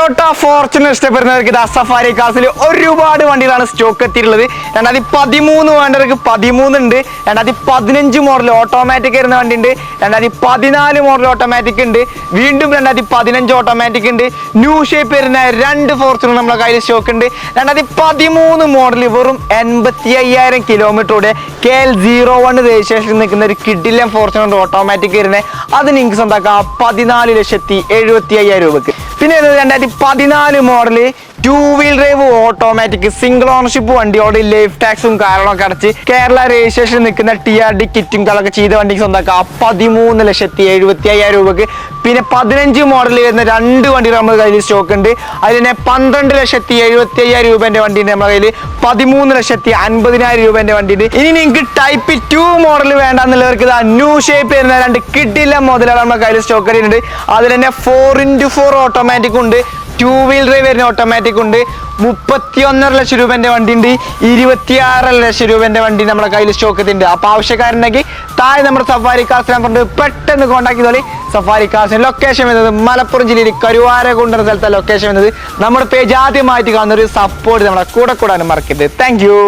Toyota Fortuner ഇഷ്ടപ്പെടുന്നവർക്ക് safari castle ഒരുപാട് വണ്ടികളാണ് സ്റ്റോക്ക് എത്തിയിട്ടുള്ളത്. 2013 വേണ്ടവർക്ക് 13 ഉണ്ട്, 2015 മോഡൽ ഓട്ടോമാറ്റിക് വരുന്ന വണ്ടി ഉണ്ട്, 2014 മോഡൽ ഓട്ടോമാറ്റിക് ഉണ്ട്, വീണ്ടും 2015 ഓട്ടോമാറ്റിക് ഉണ്ട്, ന്യൂ ഷേപ്പ് വരുന്ന 2 ഫോർച്യൂണർ നമ്മുടെ കയ്യിൽ സ്റ്റോക്ക് ഉണ്ട്. 2013 മോഡൽ വെറും 85,000 കിലോമീറ്ററോടെ KL01 രജിസ്ട്രേഷൻ നിൽക്കുന്ന ഒരു കിഡിലൻ ഫോർച്യൂണർ ഓട്ടോമാറ്റിക് വരുന്നത്. അത് നിങ്ങൾക്ക് സ്വന്തമാക്കാം 14,75,000 രൂപക്ക്. പിന്നെ 2014 model 2 wheel drive automatic single ownership വണ്ടിയോട് ലൈഫ് ടാക്സും കാര്യങ്ങളൊക്കെ അടച്ച് കേരള രജിസ്ട്രേഷൻ നിൽക്കുന്ന TRD കിറ്റും കളൊക്കെ ചെയ്ത വണ്ടിക്ക് സ്വന്തമാക്കാം 13,75,000 രൂപക്ക്. പിന്നെ 15 മോഡൽ വരുന്ന 2 വണ്ടികൾ നമ്മുടെ കയ്യിൽ സ്റ്റോക്ക് ഉണ്ട്. അതിൽ തന്നെ 12,75,000 രൂപേന്റെ വണ്ടി ഉണ്ട് നമ്മുടെ കയ്യിൽ, 13,50,000 രൂപേന്റെ വണ്ടി ഉണ്ട്. ഇനി നിങ്ങൾക്ക് ടൈപ്പ് 2 മോഡൽ വേണ്ടെന്നുള്ളവർക്ക് ന്യൂ ഷേപ്പ് വരുന്ന 2 കിഡില്ല മോഡലുകൾ നമ്മുടെ കയ്യിൽ സ്റ്റോക്ക് ചെയ്യുന്നുണ്ട്. അതിൽ തന്നെ 4x4 ഓട്ടോമാറ്റിക് ഉണ്ട്, 2 വീൽ ഡ്രൈവ് വരുന്ന ഓട്ടോമാറ്റിക് ഉണ്ട്, 31.5 ലക്ഷം രൂപേന്റെ വണ്ടി ഉണ്ട്, 26 ലക്ഷം രൂപേന്റെ വണ്ടി നമ്മുടെ കയ്യിൽ സ്റ്റോക്ക് എത്തിയിട്ടുണ്ട്. അപ്പൊ ആവശ്യക്കാരുണ്ടെങ്കിൽ താഴെ നമ്മുടെ സഫാരി കാർസ് നമ്പർ പെട്ടെന്ന് കോൺടാക്ട് ചെയ്തോളി. സഫാരി കാർസിന്റെ ലൊക്കേഷൻ വരുന്നത് മലപ്പുറം ജില്ലയിൽ കരുവാരകുണ്ട് എന്ന സ്ഥലത്തെ ലൊക്കേഷൻ വരുന്നത്. നമ്മുടെ പേജ് ആദ്യമായിട്ട് കാണുന്ന ഒരു സപ്പോർട്ട് നമ്മുടെ കൂടെ കൂടാനും മറക്കരുത്. Thank you.